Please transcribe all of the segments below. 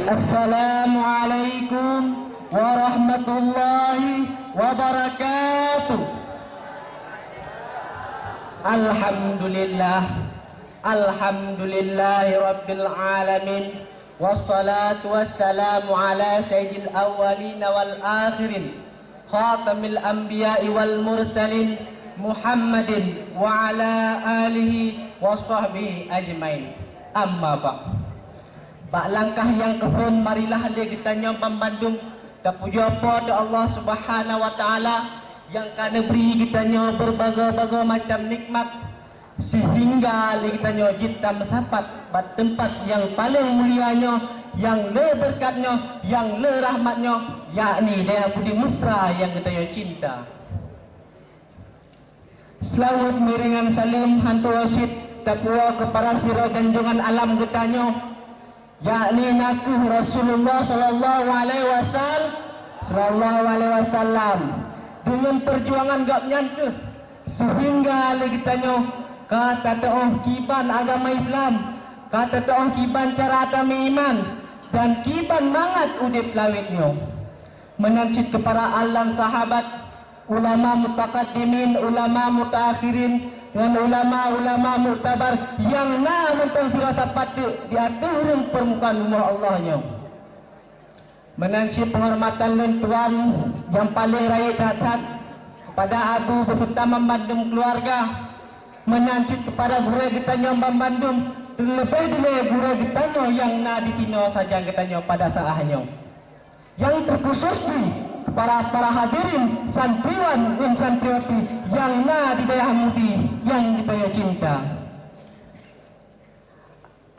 Assalamualaikum warahmatullahi wabarakatuh. Alhamdulillahi rabbil alamin. Wassalatu wassalamu ala sayyidil awwalin wal akhirin, khatamil anbiya'i wal mursalin, Muhammadin wa ala alihi wa sahbihi ajmain. Amma bak langkah yang kehun, marilah kita nyambang Bandung terpuja pada Allah Subhanahu wa taala yang kana beri kita nyo berbagai-bagai macam nikmat, sehingga kita nyo kita mendapat tempat yang paling mulianya, yang le berkatnya, yang le rahmatnya, yakni dia budi mesra yang kita nyo cinta. Selawat miringan salim hantu wasid takwa kepada sira junjungan alam kita nyo, yakni Nabi Rasulullah sallallahu alaihi wasallam, dengan perjuangan gak nyangka sehingga kita nyo kata toh kiban agama Islam, kata toh kiban cara kami iman, dan kiban mangat udip lawitnya menancit kepada alam sahabat, ulama mutakaddimin, ulama mutakhirin, dan ulama-ulama muktabar yang namun tengfirata patut diaturun permukaan rumah Allahnya. Menansib penghormatan dan tuan yang paling raya taat kepada Abu beserta membandung keluarga, menansib kepada guru kita nyambang Bandung, terlebih dulu guru kita yang na ditino saja kita pada saahnya, yang terkhusus kepada para hadirin santriwan dan santriwati yang na di daerah Mudi yang kita cinta.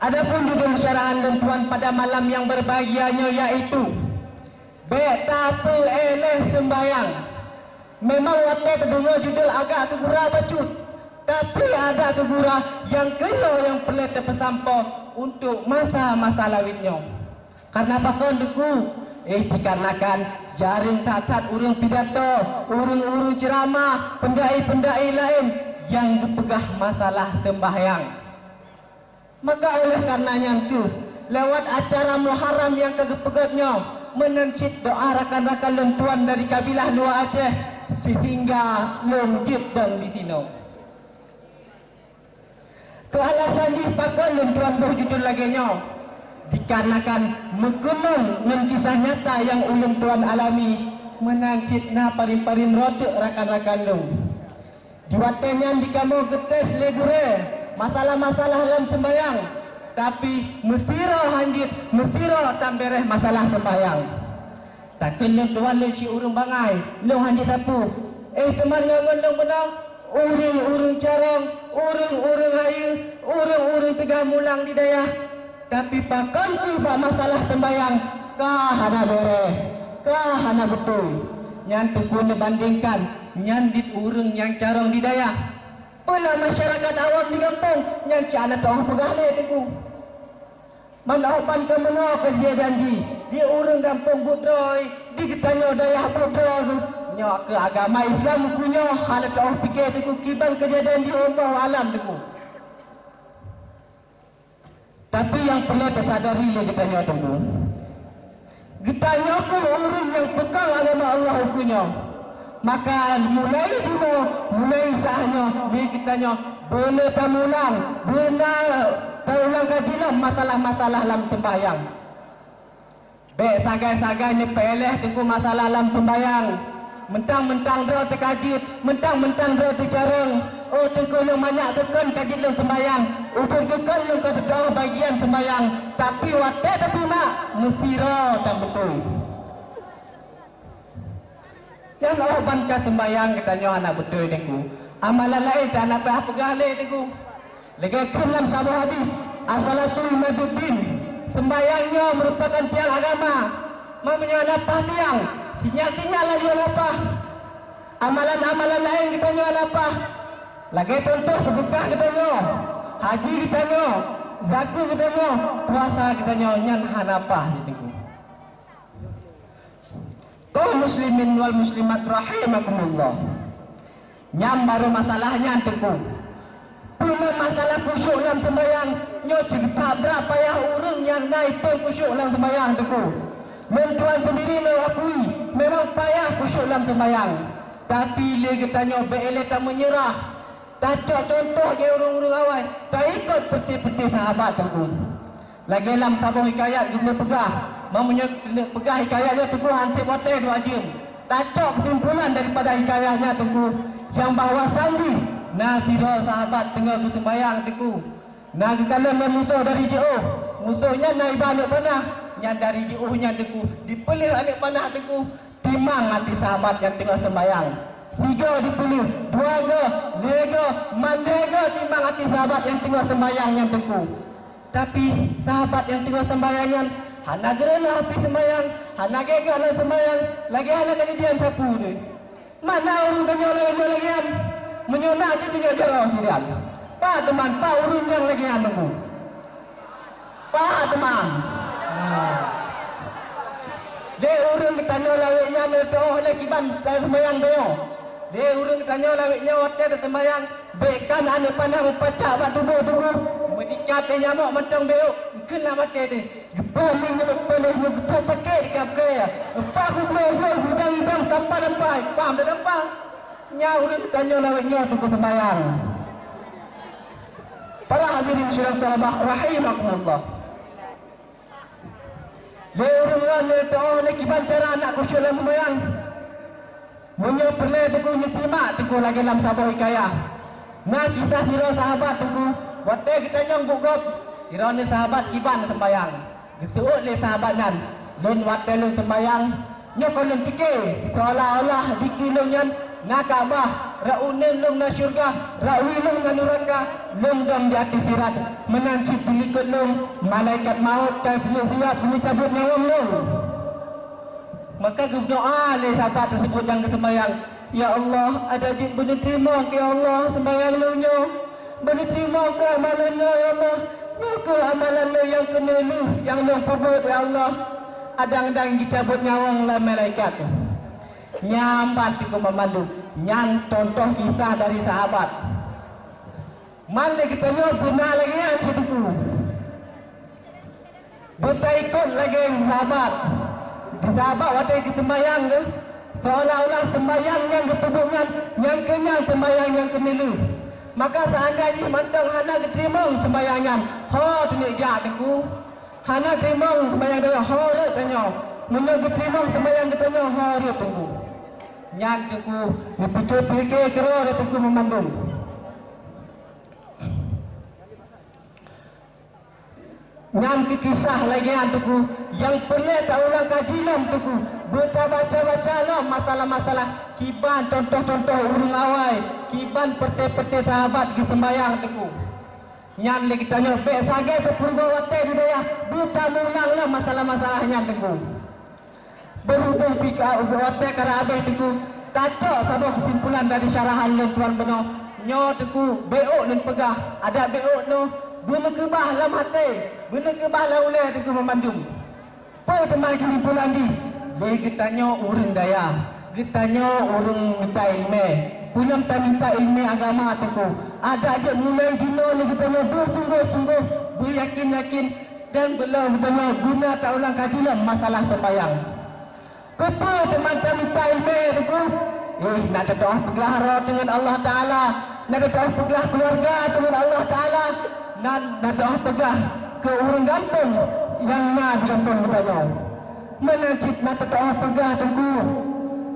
Adapun judul syaraan dan tuan pada malam yang berbahagianya yaitu betapa eleh sembayang. Memang waktu terdengar judul agak kegurau bacut, tapi ada kegurau yang kena yang perlu terpesampo untuk masa-masa lawitnya. Karena apa duku? Dikarenakan jaring cacat urung pidato, urung ceramah, pendai-pendai lain yang dipegah masalah sembahyang. Maka oleh karenanya itu, lewat acara Muharram yang kegepegatnya, menensit doa rakan-rakan lentuan dari kabilah Luar Aceh sehingga longjit dan di sini. Kealasan dipakai lentuan berjudul laginya, dikarenakan menggunung dengan kisah nyata yang ulun tuan alami, menancit na parin-parin rotuk rakan-rakan lu. Diwatenya di kamu getes legure masalah-masalah dalam sembahyang, tapi mestiro hanjit, mestiro tambereh masalah sembahyang. Takkan lu tuan lu si urung bangai, lu hanjit apa? Teman ngondong benang, urung carong, urung hayu, urung tiga mulang di daya. Tapi pakan tiba masalah sembahyang kah hana bereh, kah hana betul. Yang pun bandingkan nyandit urung yang carong di daya. Pula masyarakat awam di kampung yang cana tahu pegalih itu. Manapan ke mana kejadian di urung kampung Butroy, di ketanyo daya Butroy. Nyo ke agama Islam punya hana tahu fikir itu kiban kejadian di Allah alam itu. Tapi yang perlu tersadari kita nyata tu, kita nyata orang yang pegang agama Allah hukumnya, maka mulai dulu, mulai sahnya, kita nyata benar tamulang, benar tamulang kajilah masalah-masalah dalam sembahyang. Baik sagai-sagai ni peleh tunggu masalah dalam sembahyang. Mentang-mentang dia terkajit, mentang-mentang dia tercarang. Oh tengku yang banyak tekan kajit lu sembayang, upun tekan lu kesedau bagian sembayang, tapi waktu terima mesira tak betul. Yang orang ke sembayang katanya anak betul tengku. Amalan lain tak nak pegah leh tengku. Lagi dalam sabah hadis, as-salatul imaduddin, sembayangnya merupakan tiang agama. Mamanya apa tiang? Sinyal-sinyal lagi apa? Amalan-amalan lain kita nyala apa? Lagi contoh sedekah kita nyo, haji kita nyo, zakat kita nyo, puasa kita nyo, nyan hanapah gitu. Kaum muslimin wal muslimat rahimakumullah. Nyam baru masalahnya anteku. Punya masalah khusyuk dalam sembahyang, nyo cerita berapa ya urang yang naik pun khusyuk dalam sembahyang teku. Tuan sendiri mengakui memang payah khusyuk dalam sembahyang. Tapi dia tanya beeleh tak menyerah. Tak contoh dia urung-urung awal. Tak ikut peti-peti sahabat teku. Lagi dalam sabung hikayat dia pegah. Mamanya pegah hikayatnya teku hansip hotel 2 jam. Tak kesimpulan daripada hikayatnya teku. Yang bahawa sandi nasirah sahabat tengah sembahyang teku. Nah kalau musuh dari jauh, musuhnya naik balik panah, yang dari jauhnya teku dipelih alik panah teku, timang hati sahabat yang tengah sembahyang. 3 dipelih, 2 ke, 3 mandega timang hati sahabat yang tengah sembahyang yang teku. Tapi sahabat yang tengah sembahyang yang hana gerela api sembahyang, hana gegalah sembahyang, lagi hana kejadian sapu ni. Mana orang tanya lagi yang menyona je tengok jalan sirian. Pak teman, pak urun yang lagi yang nunggu. Pak teman. Dia urun tanya lawiknya tu lagi ban dalam sembahyang dia. Dia urun tanya lawiknya waktu ada sembahyang, bekan ane panah pecah bak tubuh. Medikat dia nyamuk macam beuk. Kena mati dia. Gepaling dia penuh betul sakit dekat dia. Pak hubung hudang tampak. Paham dah nampak. Nya urun tanya lawiknya tu sembahyang. Para hadirin syurga Allah rahimakumullah. Dia orang tahu lagi cara anak khusyuk dalam sembahyang. Punya perle teku simak teku lagi dalam sabah hikayah. Nah kisah sirah sahabat teku. Waktu kita nyong gugop, sirah ni sahabat kiban sembahyang. Gesuut le sahabat nan. Lun waktu lun sembahyang, nyok kolon fikir seolah-olah dikilungan nak Kaabah, raunen lung na syurga, rawi lung na neraka, lung dong di atas sirat, menansib pelikut lung, malaikat maut dan siap mencabut nyawa lung. Maka berdoa oleh sahabat tersebut yang kesembahyang, ya Allah, ada jin benar terima ke ya Allah sembahyang lungnya, benar terima ke amalannya ya Allah, ke amalan lu yang kena lu, yang lung perbuat ya Allah, adang-adang dicabut nyawa oleh malaikat. Nyambat itu memandu, nyang contoh kisah dari sahabat. Malik kita nyok benar lagi yang seduku. Buta ikut lagi sahabat. Sahabat waktu kita sembahyang ke, seolah-olah sembahyang yang keperbungan, yang kenyang sembahyang yang kenilu. Maka seandainya mantang hana keterima sembayangan, ho tunik jak teku. Hana terima sembayang dia, ho dia tanya. Menyok keterima sembayang dia tanya, ho dia tunggu. Nyan teku, dipikir-pikir kira dia teku memandung. Nyan kisah lagi yang teku, yang pernah tak ulang kajian teku. Baca-baca lah masalah-masalah kiban, contoh-contoh urung awal, kiban peti-peti sahabat di sembahyang teku. Nyan lagi tanya, baik sagai sepuluh waktu di daya, buta ulang lah masalah-masalahnya teku. Berhubung pika waktu kara habis teku, kacau sabah kesimpulan dari syarahan lun tuan benar. Nyo teku, beok lun pegah, ada beok no, bina kebah dalam hati, bina kebah lah oleh teku memandung. Apa teman kesimpulan di? Dia kitanya urang daya, kitanya urang minta ilmu. Punya minta ilmu agama teku. Ada aja mulai jino ni kitanya sungguh-sungguh, beryakin-yakin dan belum benar guna tak ulang kajian masalah sembahyang. Kepa teman minta ilmu teku. Nak doa pelihara dengan Allah Taala, nak doa pelihara keluarga dengan Allah Taala, nak doa pegah ke orang kampung yang nak kampung bertanya. Menacit nak doa pegah teku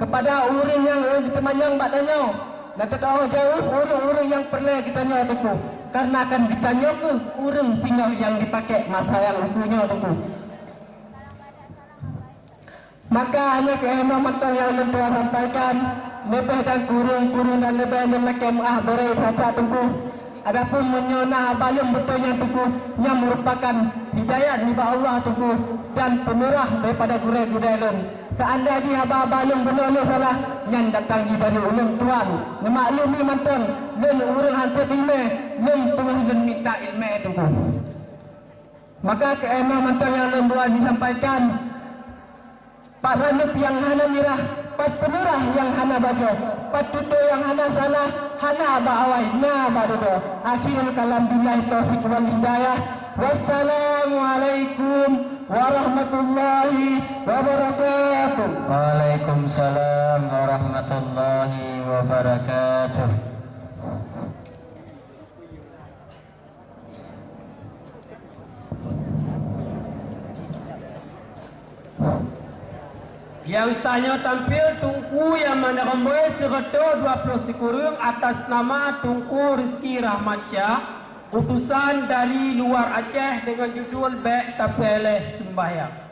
kepada orang yang teman yang bertanya. Nak doa jauh orang-orang yang perlu kita tanya teku. Karena akan ditanya ke orang tinggal yang dipakai masa yang ukunya teku. Maka hanya kehormatan yang telah sampaikan lebih dan kurung dan lebih dan lelaki berai saja teku. Adapun menyona balum betulnya teku yang merupakan hidayat dari Allah teku dan pemurah daripada gurai-gurai lun. Seandainya haba balum benar salah yang datang dari ulun tuan, memaklumi mantan lun urang hansip ilmu, lun tengah lun minta ilmu teku. Maka kehormatan yang lun buat disampaikan. Pak Ranub yang hana mirah, Pak penurah yang hana bajo, Pak tuto yang hana salah, hana ba'awai, na badodo. Akhirul kalam billahi taufiq wal hidayah. Wassalamualaikum warahmatullahi wabarakatuh. Waalaikumsalam warahmatullahi wabarakatuh. Yang sahnya tampil Tunku yang mana remboi serta 20 sekurang atas nama Tunku Rizki Rahmat Syah, utusan dari luar Aceh dengan judul Bek Tapeleh Sembahyang.